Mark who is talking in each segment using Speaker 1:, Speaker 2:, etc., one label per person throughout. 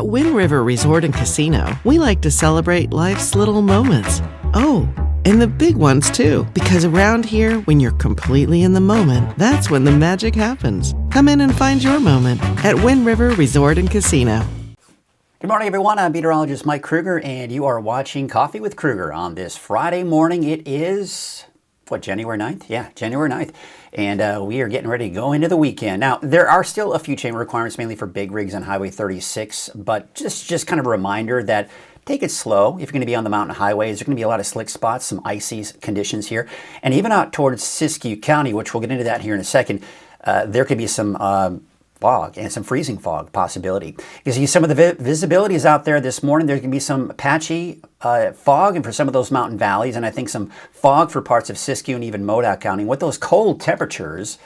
Speaker 1: At Wind River Resort and Casino, we like to celebrate life's little moments. Oh, and the big ones too, because around here, when you're completely in the moment, that's when the magic happens. Come in and find your moment at Wind River Resort and Casino.
Speaker 2: Good morning, everyone. I'm meteorologist Mike Krueger, and you are watching Coffee with Krueger on this Friday morning. It is, January 9th? Yeah, January 9th. And we are getting ready to go into the weekend. Now, there are still a few chain requirements, mainly for big rigs on Highway 36, but just kind of a reminder that take it slow. If you're going to be on the mountain highways, there's going to be a lot of slick spots, some icy conditions here. And even out towards Siskiyou County, which we'll get into that here in a second, there could be some fog and some freezing fog possibility. You see some of the visibility is out there this morning. There's going to be some patchy fog and for some of those mountain valleys, and I think some fog for parts of Siskiyou and even Modoc County. With those cold temperatures,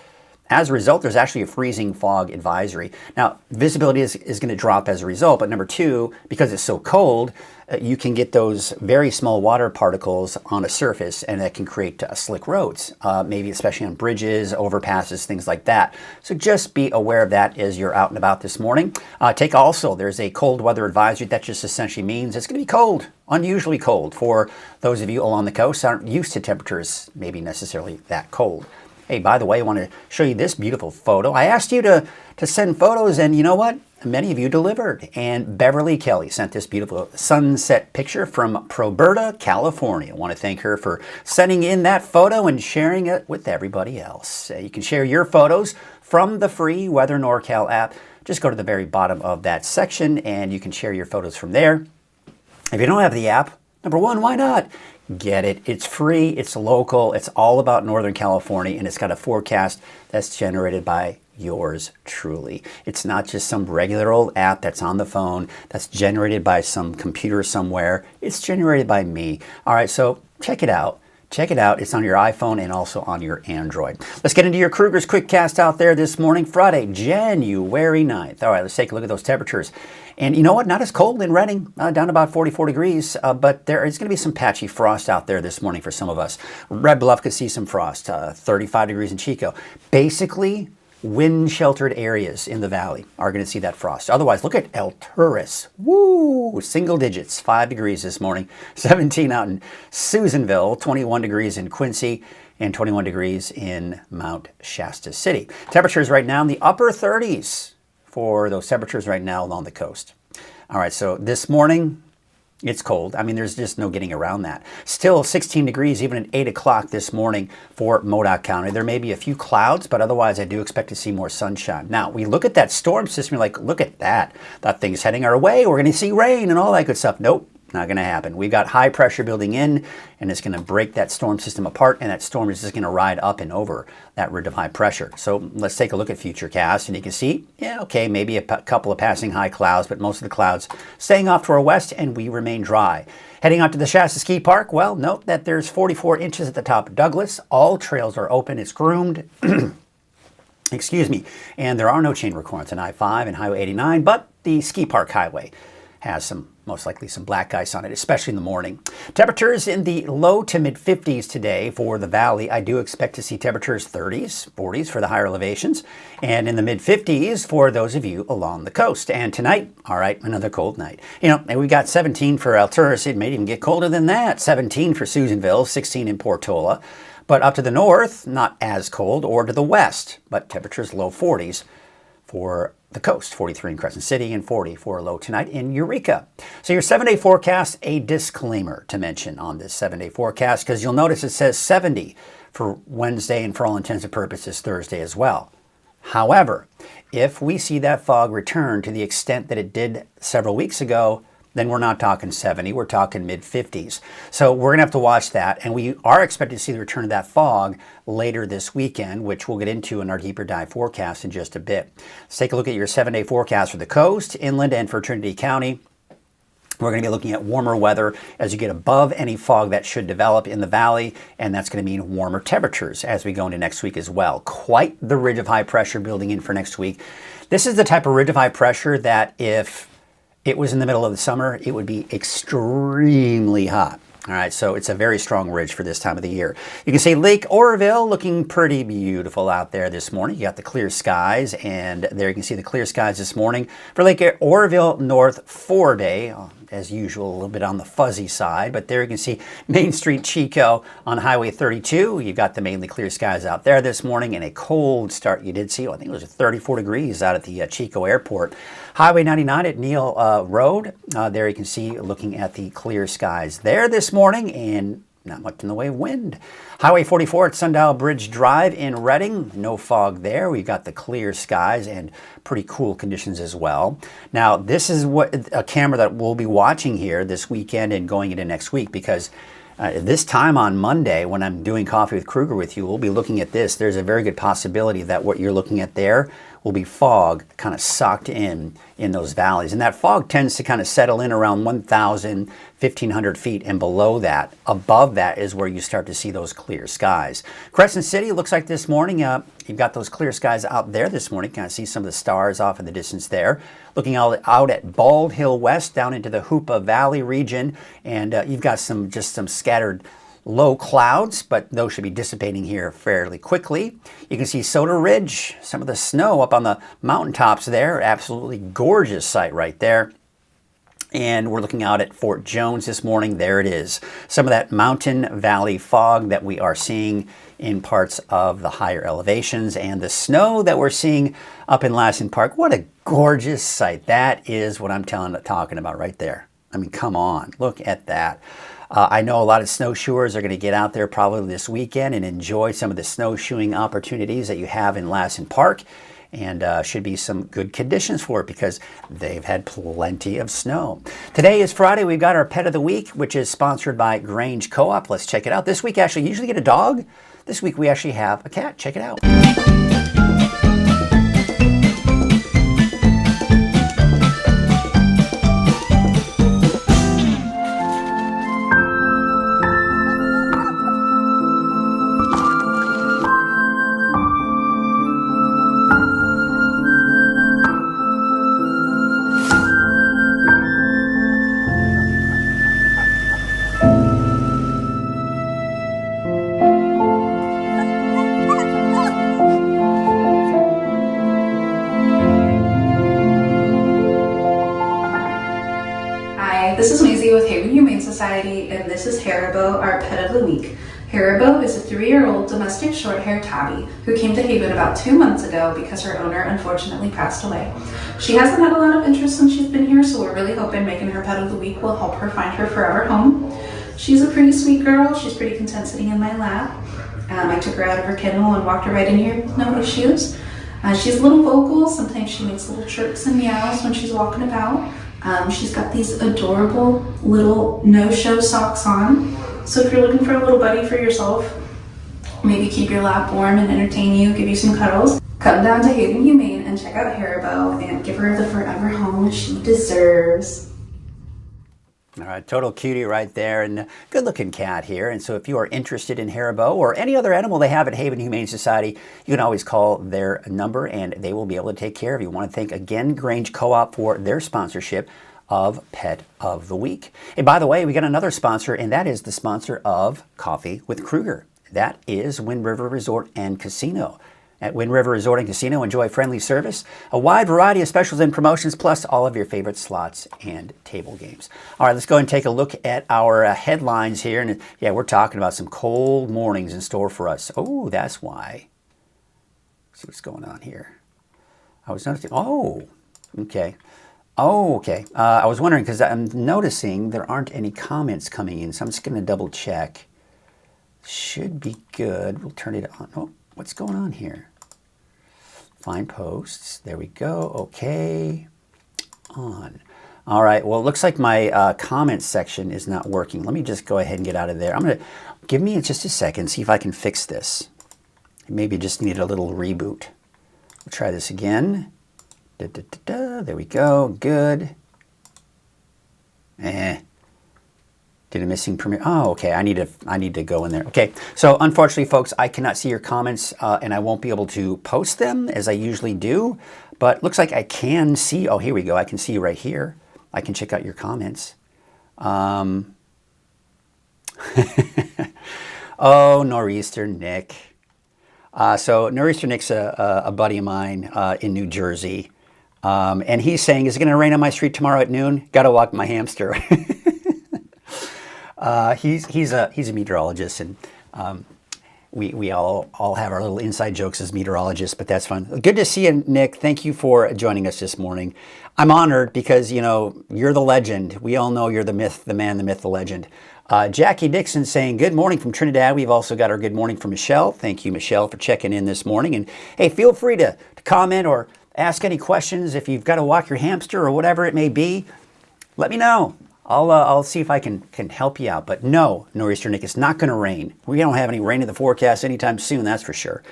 Speaker 2: as a result, there's actually a freezing fog advisory. Now, visibility is going to drop as a result, but number two, because it's so cold, you can get those very small water particles on a surface, and that can create slick roads, maybe especially on bridges, overpasses, things like that. So just be aware of that as you're out and about this morning. There's a cold weather advisory. That just essentially means it's going to be cold, unusually cold. For those of you along the coast aren't used to temperatures maybe necessarily that cold. Hey, by the way, I want to show you this beautiful photo. I asked you to send photos, and you know what? Many of you delivered. And Beverly Kelly sent this beautiful sunset picture from Proberta, California. I want to thank her for sending in that photo and sharing it with everybody else. You can share your photos from the free Weather NorCal app. Just go to the very bottom of that section, and you can share your photos from there. If you don't have the app, number one, why not? Get it. It's free, it's local, it's all about Northern California, and it's got a forecast that's generated by yours truly. It's not just some regular old app that's on the phone, that's generated by some computer somewhere. It's generated by me. All right, so check it out. Check it out. It's on your iPhone and also on your Android. Let's get into your Krueger's Quickcast out there this morning, Friday, January 9th. All right, let's take a look at those temperatures. And you know what? Not as cold in Redding, down about 44 degrees, but there is going to be some patchy frost out there this morning for some of us. Red Bluff could see some frost, 35 degrees in Chico. Basically, wind-sheltered areas in the valley are going to see that frost. Otherwise, look at El Turris. Woo! Single digits, 5 degrees this morning. 17 out in Susanville, 21 degrees in Quincy, and 21 degrees in Mount Shasta City. Temperatures right now in the upper 30s for those temperatures right now along the coast. All right, so this morning, it's cold. I mean, there's just no getting around that. Still 16 degrees even at 8 o'clock this morning for Modoc County. There may be a few clouds, but otherwise I do expect to see more sunshine. Now, we look at that storm system, you're like, look at that. That thing's heading our way. We're going to see rain and all that good stuff. Nope. Not going to happen. We've got high pressure building in, and it's going to break that storm system apart, and that storm is just going to ride up and over that ridge of high pressure. So let's take a look at Futurecast, and you can see, yeah, okay, maybe a couple of passing high clouds, but most of the clouds staying off to our west, and we remain dry. Heading out to the Shasta Ski Park, well, note that there's 44 inches at the top of Douglas. All trails are open. It's groomed. Excuse me. And there are no chain requirements on I-5 and Highway 89, but the Ski Park Highway has most likely some black ice on it, especially in the morning. Temperatures in the low to mid 50s today for the valley. I do expect to see temperatures 30s, 40s for the higher elevations, and in the mid 50s for those of you along the coast. And tonight, all right, another cold night. You know, and we got 17 for El Turris. It may even get colder than that. 17 for Susanville, 16 in Portola. But up to the north, not as cold, or to the west, but temperatures low 40s for the coast, 43 in Crescent City and 40 for a low tonight in Eureka. So your 7-day forecast, a disclaimer to mention on this 7-day forecast, because you'll notice it says 70 for Wednesday and for all intents and purposes Thursday as well. However, if we see that fog return to the extent that it did several weeks ago, then we're not talking 70, we're talking mid-50s. So we're going to have to watch that, and we are expected to see the return of that fog later this weekend, which we'll get into in our deeper dive forecast in just a bit. Let's take a look at your 7-day forecast for the coast, inland, and for Trinity County. We're going to be looking at warmer weather as you get above any fog that should develop in the valley, and that's going to mean warmer temperatures as we go into next week as well. Quite the ridge of high pressure building in for next week. This is the type of ridge of high pressure that if it was in the middle of the summer, it would be extremely hot. All right, so it's a very strong ridge for this time of the year. You can see Lake Oroville looking pretty beautiful out there this morning. You got the clear skies, and there you can see the clear skies this morning for Lake Oroville North 4-day. As usual, a little bit on the fuzzy side, but there you can see Main Street Chico on Highway 32. You've got the mainly clear skies out there this morning, and a cold start you did see. I think it was 34 degrees out at the Chico Airport. Highway 99 at Neal Road. There you can see looking at the clear skies there this morning, and not much in the way of wind. Highway 44 at Sundial Bridge Drive in Reading. No fog there. We've got the clear skies and pretty cool conditions as well. Now, this is a camera that we'll be watching here this weekend and going into next week, because this time on Monday, when I'm doing Coffee with Krueger with you, we'll be looking at this. There's a very good possibility that what you're looking at there will be fog kind of socked in those valleys. And that fog tends to kind of settle in around 1,000, 1,500 feet and below that. Above that is where you start to see those clear skies. Crescent City looks like this morning, you've got those clear skies out there this morning. Kind of see some of the stars off in the distance there. Looking out at Bald Hill West down into the Hoopa Valley region, and you've got some scattered low clouds, but those should be dissipating here fairly quickly. You can see Soda Ridge, some of the snow up on the mountaintops there. Absolutely gorgeous sight right there. And we're looking out at Fort Jones this morning. There it is. Some of that mountain valley fog that we are seeing in parts of the higher elevations, and the snow that we're seeing up in Lassen Park. What a gorgeous sight. That is what I'm talking about right there. I mean, come on, look at that. I know a lot of snowshoers are going to get out there probably this weekend and enjoy some of the snowshoeing opportunities that you have in Lassen Park. And should be some good conditions for it because they've had plenty of snow. Today is Friday. We've got our Pet of the Week, which is sponsored by Grange Co-op. Let's check it out. This week, actually, you usually get a dog. This week, we actually have a cat. Check it out.
Speaker 3: This is Maisie with Haven Humane Society, and this is Haribo, our Pet of the Week. Haribo is a 3-year-old domestic short-haired tabby who came to Haven about 2 months ago because her owner unfortunately passed away. She hasn't had a lot of interest since she's been here, so we're really hoping making her Pet of the Week will help her find her forever home. She's a pretty sweet girl. She's pretty content sitting in my lap. I took her out of her kennel and walked her right in here, no issues. She's a little vocal. Sometimes she makes little chirps and meows when she's walking about. She's got these adorable little no-show socks on. So if you're looking for a little buddy for yourself, maybe keep your lap warm and entertain you, give you some cuddles, come down to Haven Humane and check out Haribo and give her the forever home she deserves.
Speaker 2: All right, total cutie right there, and a good-looking cat here. And so if you are interested in Haribo or any other animal they have at Haven Humane Society, you can always call their number, and they will be able to take care of you. I want to thank, again, Grange Co-op for their sponsorship of Pet of the Week. And by the way, we got another sponsor, and that is the sponsor of Coffee with Krueger. That is Wind River Resort and Casino. At Wind River Resort and Casino, enjoy friendly service, a wide variety of specials and promotions, plus all of your favorite slots and table games. All right, let's go and take a look at our headlines here. And yeah, we're talking about some cold mornings in store for us. Oh, that's why. Let's see what's going on here. I was noticing. Oh, okay. Oh, okay. I was wondering because I'm noticing there aren't any comments coming in, so I'm just going to double check. Should be good. We'll turn it on. Oh, what's going on here? Find posts. There we go. Okay. On. All right. Well, it looks like my comments section is not working. Let me just go ahead and get out of there. I'm going to give me just a second, see if I can fix this. Maybe just need a little reboot. We'll try this again. Da, da, da, da. There we go. Good. Did a missing permit? Oh, okay. I need to go in there. Okay. So unfortunately, folks, I cannot see your comments, and I won't be able to post them as I usually do. But looks like I can see. Oh, here we go. I can see you right here. I can check out your comments. Oh, Nor'easter Nick. So Nor'easter Nick's a buddy of mine in New Jersey. And he's saying, is it going to rain on my street tomorrow at noon? Got to walk my hamster. He's a meteorologist, and we all have our little inside jokes as meteorologists, but that's fun. Good to see you, Nick. Thank you for joining us this morning. I'm honored because, you know, you're the legend. We all know you're the myth, the man, the myth, the legend. Jackie Dixon saying, good morning from Trinidad. We've also got our good morning from Michelle. Thank you, Michelle, for checking in this morning. And hey, feel free to comment or ask any questions. If you've got to walk your hamster or whatever it may be, let me know. I'll see if I can help you out. But no, Nor'easter Nick, it's not going to rain. We don't have any rain in the forecast anytime soon, that's for sure.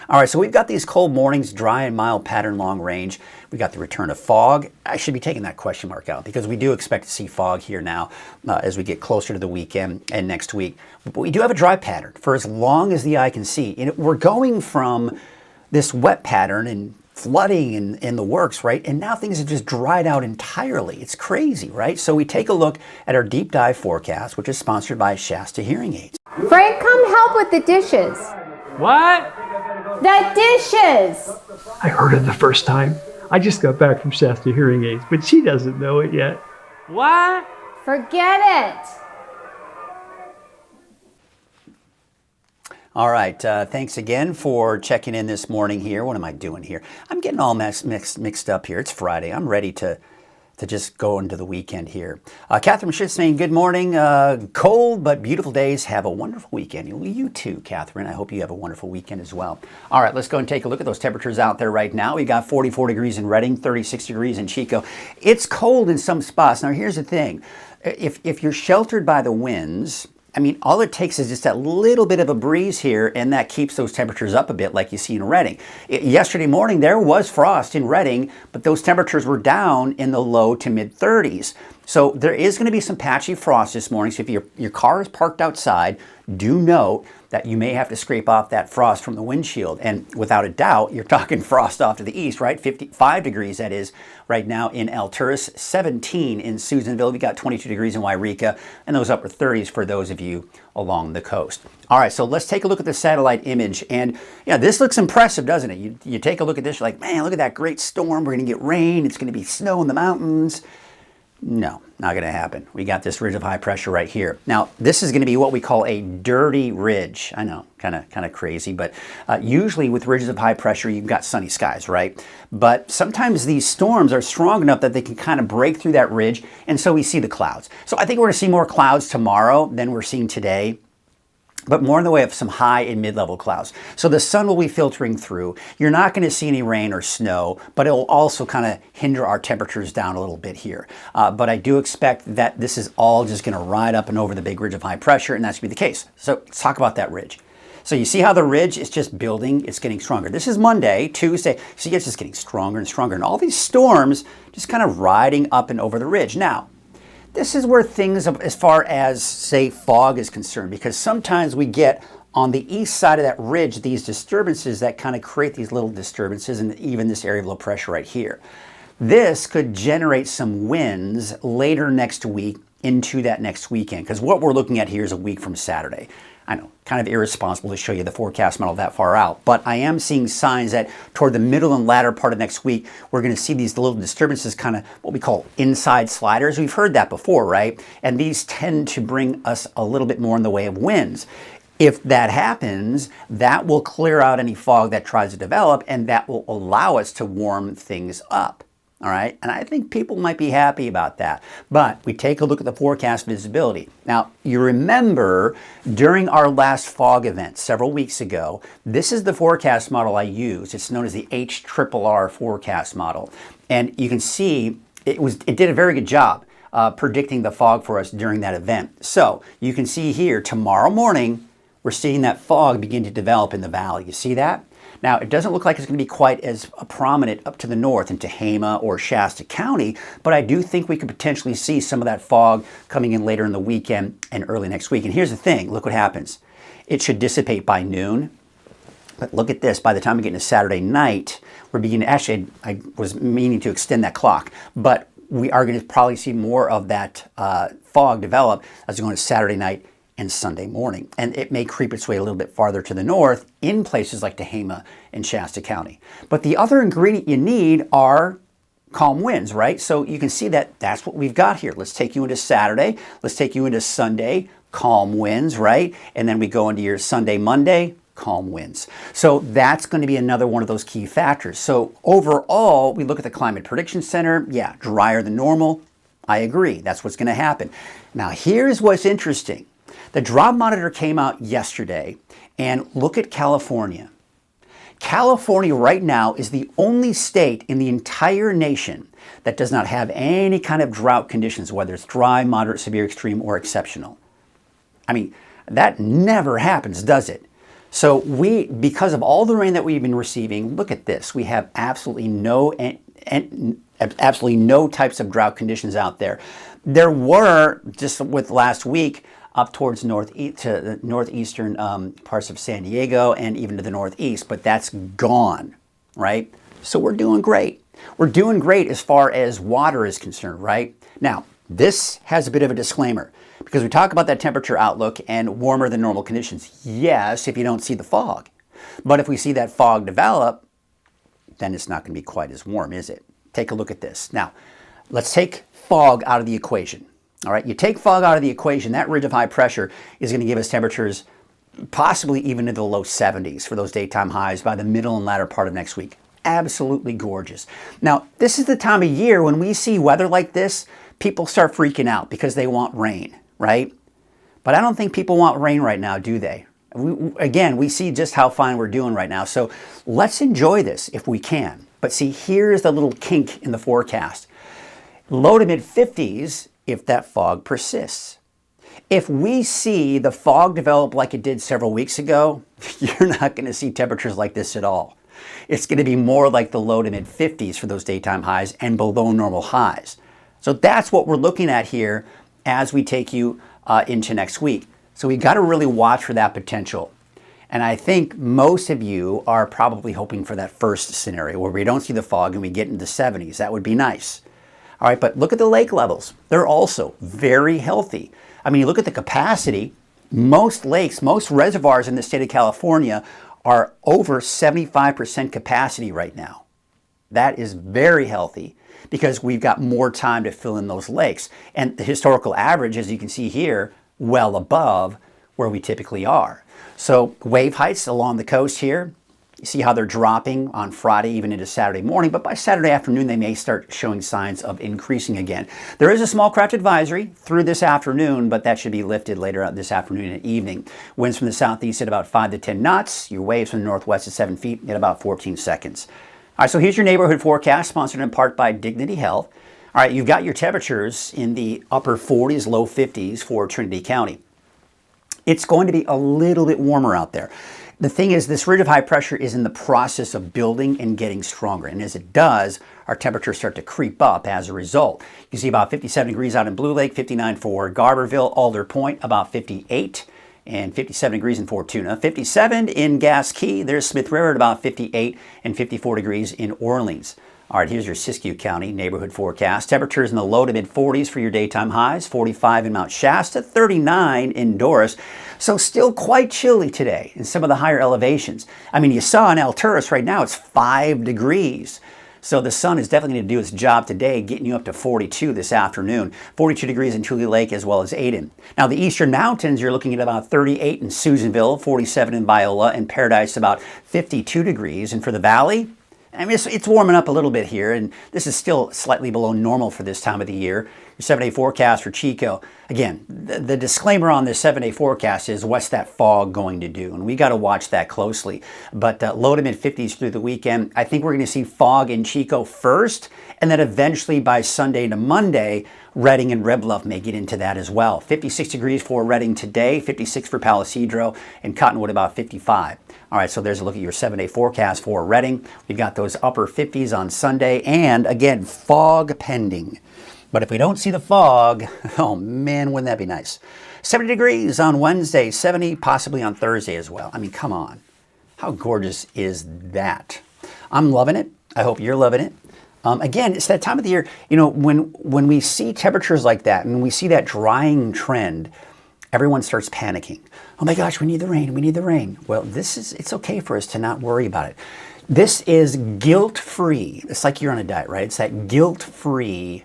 Speaker 2: All right, so we've got these cold mornings, dry and mild pattern long range. We got the return of fog. I should be taking that question mark out because we do expect to see fog here now as we get closer to the weekend and next week. But we do have a dry pattern for as long as the eye can see. And we're going from this wet pattern and flooding in the works, right? And now things have just dried out entirely. It's crazy, right? So we take a look at our deep dive forecast, which is sponsored by Shasta Hearing Aids.
Speaker 4: Frank, come help with the dishes.
Speaker 5: What?
Speaker 4: The dishes!
Speaker 5: I heard it the first time. I just got back from Shasta Hearing Aids, but she doesn't know it yet. What?
Speaker 4: Forget it.
Speaker 2: All right, thanks again for checking in this morning here. What am I doing here? I'm getting all mixed up here. It's Friday. I'm ready to just go into the weekend here. Catherine Schitz saying, good morning. Cold but beautiful days. Have a wonderful weekend. You too, Catherine. I hope you have a wonderful weekend as well. All right, let's go and take a look at those temperatures out there right now. We got 44 degrees in Redding, 36 degrees in Chico. It's cold in some spots. Now, here's the thing. If you're sheltered by the winds, I mean, all it takes is just that little bit of a breeze here, and that keeps those temperatures up a bit like you see in Redding. Yesterday morning, there was frost in Redding, but those temperatures were down in the low to mid 30s. So there is going to be some patchy frost this morning. So if your car is parked outside, do note that you may have to scrape off that frost from the windshield. And without a doubt, you're talking frost off to the east, right? 55 degrees, that is, right now in Alturas, 17 in Susanville. We got 22 degrees in Wairika, and those upper 30s for those of you along the coast. All right, so let's take a look at the satellite image. And yeah, this looks impressive, doesn't it? You take a look at this, you're like, man, look at that great storm. We're going to get rain. It's going to be snow in the mountains. No, not going to happen. We got this ridge of high pressure right here. Now, this is going to be what we call a dirty ridge. I know, kind of crazy, but usually with ridges of high pressure, you've got sunny skies, right? But sometimes these storms are strong enough that they can kind of break through that ridge, and so we see the clouds. So I think we're going to see more clouds tomorrow than we're seeing today, but more in the way of some high and mid-level clouds. So the sun will be filtering through. You're not going to see any rain or snow, but it will also kind of hinder our temperatures down a little bit here. But I do expect that this is all just going to ride up and over the big ridge of high pressure, and that's going to be the case. So let's talk about that ridge. So you see how the ridge is just building, it's getting stronger. This is Monday, Tuesday, so it's just getting stronger and stronger, and all these storms just kind of riding up and over the ridge. Now, this is where things, as far as, say, fog is concerned, because sometimes we get on the east side of that ridge these disturbances that kind of create these little disturbances, and even this area of low pressure right here. This could generate some winds later next week into that next weekend, because what we're looking at here is a week from Saturday. I know, kind of irresponsible to show you the forecast model that far out, but I am seeing signs that toward the middle and latter part of next week, we're going to see these little disturbances, kind of what we call inside sliders. We've heard that before, right? And these tend to bring us a little bit more in the way of winds. If that happens, that will clear out any fog that tries to develop, and that will allow us to warm things up. All right, and I think people might be happy about that. But we take a look at the forecast visibility. Now, you remember during our last fog event several weeks ago, this is the forecast model I used. It's known as the HRRR forecast model. And you can see it did a very good job predicting the fog for us during that event. So you can see here tomorrow morning, we're seeing that fog begin to develop in the valley. You see that? Now, it doesn't look like it's going to be quite as prominent up to the north in Tehama or Shasta County, but I do think we could potentially see some of that fog coming in later in the weekend and early next week. And here's the thing, look what happens. It should dissipate by noon, but look at this. By the time we get into Saturday night, we're beginning, actually, I was meaning to extend that clock, but we are going to probably see more of that fog develop as we go into Saturday night and Sunday morning. And it may creep its way a little bit farther to the north in places like Tehama and Shasta County. But the other ingredient you need are calm winds, right? So you can see that that's what we've got here. Let's take you into Saturday. Let's take you into Sunday, calm winds, right? And then we go into your Sunday, Monday, calm winds. So that's going to be another one of those key factors. So overall, we look at the Climate Prediction Center. Yeah, drier than normal. I agree. That's what's going to happen. Now, here's what's interesting. The drought monitor came out yesterday, and look at California. California right now is the only state in the entire nation that does not have any kind of drought conditions, whether it's dry, moderate, severe, extreme, or exceptional. I mean, that never happens, does it? So because of all the rain that we've been receiving, look at this. We have absolutely no types of drought conditions out there. There were, just with last week, up towards to the northeastern parts of San Diego and even to the northeast, but that's gone, right? So we're doing great. We're doing great as far as water is concerned, right? Now, this has a bit of a disclaimer because we talk about that temperature outlook and warmer than normal conditions. Yes, if you don't see the fog. But if we see that fog develop, then it's not going to be quite as warm, is it? Take a look at this. Now, let's take fog out of the equation. All right, you take fog out of the equation, that ridge of high pressure is going to give us temperatures possibly even into the low 70s for those daytime highs by the middle and latter part of next week. Absolutely gorgeous. Now, this is the time of year when we see weather like this, people start freaking out because they want rain, right? But I don't think people want rain right now, do they? Again, we see just how fine we're doing right now. So let's enjoy this if we can. But see, here's the little kink in the forecast. Low to mid 50s if that fog persists. If we see the fog develop like it did several weeks ago, you're not going to see temperatures like this at all. It's going to be more like the low to mid 50s for those daytime highs and below normal highs. So that's what we're looking at here as we take you into next week. So we got to really watch for that potential. And I think most of you are probably hoping for that first scenario where we don't see the fog and we get into the 70s. That would be nice. All right, but look at the lake levels. They're also very healthy. I mean, you look at the capacity. Most lakes, most reservoirs in the state of California are over 75% capacity right now. That is very healthy because we've got more time to fill in those lakes. And the historical average, as you can see here, well above where we typically are. So wave heights along the coast here, you see how they're dropping on Friday, even into Saturday morning, but by Saturday afternoon, they may start showing signs of increasing again. There is a small craft advisory through this afternoon, but that should be lifted later this afternoon and evening. Winds from the southeast at about 5 to 10 knots. Your waves from the northwest at 7 feet at about 14 seconds. All right, so here's your neighborhood forecast, sponsored in part by Dignity Health. All right, you've got your temperatures in the upper 40s, low 50s for Trinity County. It's going to be a little bit warmer out there. The thing is, this ridge of high pressure is in the process of building and getting stronger. And as it does, our temperatures start to creep up as a result. You see about 57 degrees out in Blue Lake, 59 for Garberville, Alder Point, about 58, and 57 degrees in Fortuna. 57 in Gas Key. There's Smith River at about 58 and 54 degrees in Orleans. All right, here's your Siskiyou County neighborhood forecast. Temperatures in the low to mid 40s for your daytime highs, 45 in Mount Shasta, 39 in Doris. So still quite chilly today in some of the higher elevations. I mean, you saw in Alturas right now, it's 5 degrees. So the sun is definitely going to do its job today, getting you up to 42 this afternoon. 42 degrees in Tule Lake as well as Aden. Now, the eastern mountains, you're looking at about 38 in Susanville, 47 in Biola, and Paradise about 52 degrees. And for the valley, I mean, it's warming up a little bit here, and this is still slightly below normal for this time of the year. Your 7-day forecast for Chico. Again, the disclaimer on this 7-day forecast is what's that fog going to do? And we got to watch that closely. But low to mid 50s through the weekend. I think we're going to see fog in Chico first, and then eventually by Sunday to Monday, Redding and Red Bluff may get into that as well. 56 degrees for Redding today, 56 for Palo Cedro, and Cottonwood about 55. All right, so there's a look at your 7-day forecast for Redding. We've got those upper 50s on Sunday, and again, fog pending. But if we don't see the fog, oh man, wouldn't that be nice? 70 degrees on Wednesday, 70 possibly on Thursday as well. I mean, come on. How gorgeous is that? I'm loving it. I hope you're loving it. Again, it's that time of the year, you know, when we see temperatures like that and we see that drying trend, everyone starts panicking. Oh my gosh, we need the rain, we need the rain. Well, it's okay for us to not worry about it. This is guilt-free. It's like you're on a diet, right? It's that guilt-free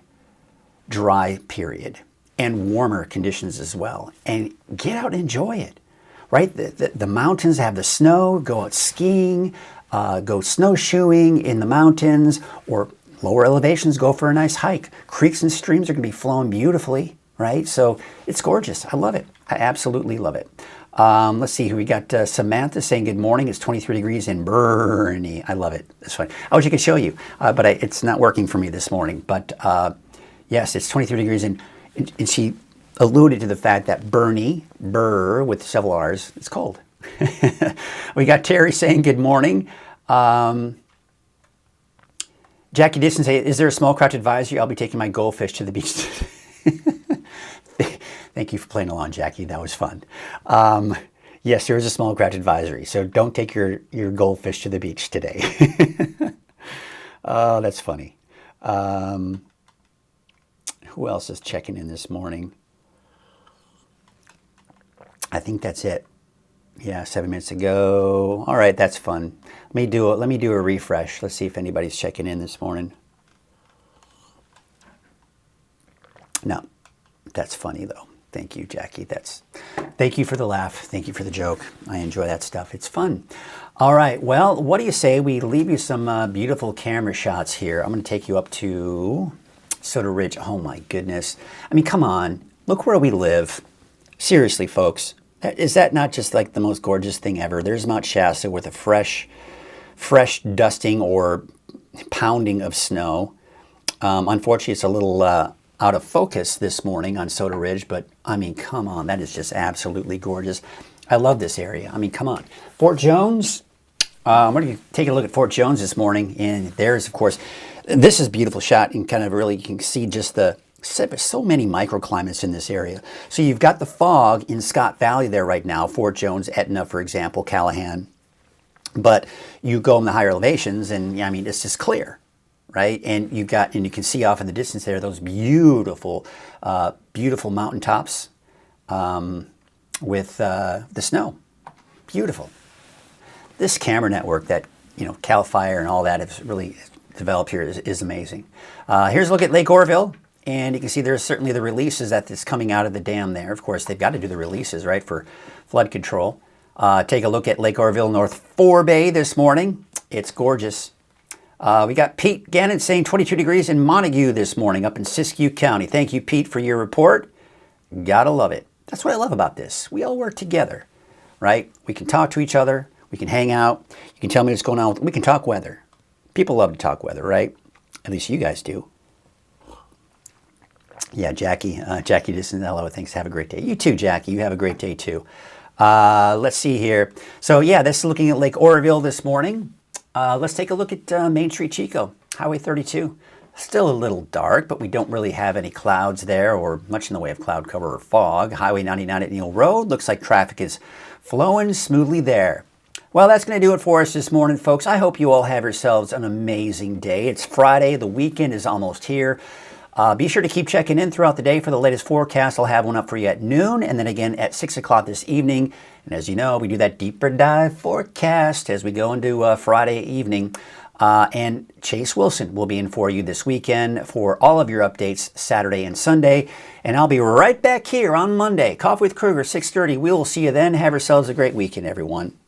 Speaker 2: dry period and warmer conditions as well. And get out and enjoy it, right? The mountains have the snow, go out skiing, go snowshoeing in the mountains, or lower elevations, go for a nice hike. Creeks and streams are going to be flowing beautifully, right? So it's gorgeous. I love it. I absolutely love it. Let's see, we got Samantha saying good morning. It's 23 degrees in Bernie. I love it. That's fine. I wish I could show you, but it's not working for me this morning. But yes, it's 23 degrees, and she alluded to the fact that Bernie, Burr with several R's, it's cold. We got Terry saying good morning. Jackie Disson say, is there a small craft advisory? I'll be taking my goldfish to the beach. Thank you for playing along, Jackie. That was fun. Yes, there is a small craft advisory, so don't take your goldfish to the beach today. Oh, that's funny. Who else is checking in this morning? I think that's it. Yeah, 7 minutes ago. All right, that's fun. Let me do a refresh. Let's see if anybody's checking in this morning. No, that's funny though. Thank you, Jackie. Thank you for the laugh. Thank you for the joke. I enjoy that stuff. It's fun. All right. Well, what do you say we leave you some beautiful camera shots here? I'm going to take you up to Soda Ridge. Oh my goodness. I mean, come on. Look where we live. Seriously, folks. Is that not just like the most gorgeous thing ever? There's Mount Shasta with a fresh dusting or pounding of snow. Unfortunately, it's a little out of focus this morning on Soda Ridge, but I mean, come on, that is just absolutely gorgeous. I love this area. I mean, come on. Fort Jones, we're going to take a look at Fort Jones this morning, and there's, of course, this is a beautiful shot, and kind of really you can see just so many microclimates in this area. So you've got the fog in Scott Valley there right now, Fort Jones, Etna, for example, Callahan. But you go in the higher elevations, and I mean, it's just clear, right? And you can see off in the distance there those beautiful, beautiful mountaintops with the snow. Beautiful. This camera network that Cal Fire and all that has really developed here is amazing. Here's a look at Lake Oroville. And you can see there's certainly the releases that's coming out of the dam there. Of course, they've got to do the releases, right, for flood control. Take a look at Lake Oroville North Forebay this morning. It's gorgeous. We got Pete Gannon saying 22 degrees in Montague this morning up in Siskiyou County. Thank you, Pete, for your report. Gotta love it. That's what I love about this. We all work together, right? We can talk to each other. We can hang out. You can tell me what's going on. We can talk weather. People love to talk weather, right? At least you guys do. Yeah, Jackie just in hello, thanks. Have a great day. You too, Jackie. You have a great day too. Let's see here. So yeah, this is looking at Lake Oroville this morning. Let's take a look at Main Street Chico, Highway 32. Still a little dark, but we don't really have any clouds there or much in the way of cloud cover or fog. Highway 99 at Neal Road. Looks like traffic is flowing smoothly there. Well, that's going to do it for us this morning, folks. I hope you all have yourselves an amazing day. It's Friday. The weekend is almost here. Be sure to keep checking in throughout the day for the latest forecast. I'll have one up for you at noon and then again at 6 o'clock this evening. And as you know, we do that deeper dive forecast as we go into Friday evening. And Chase Wilson will be in for you this weekend for all of your updates Saturday and Sunday. And I'll be right back here on Monday. Coffee with Krueger, 6:30. We will see you then. Have yourselves a great weekend, everyone.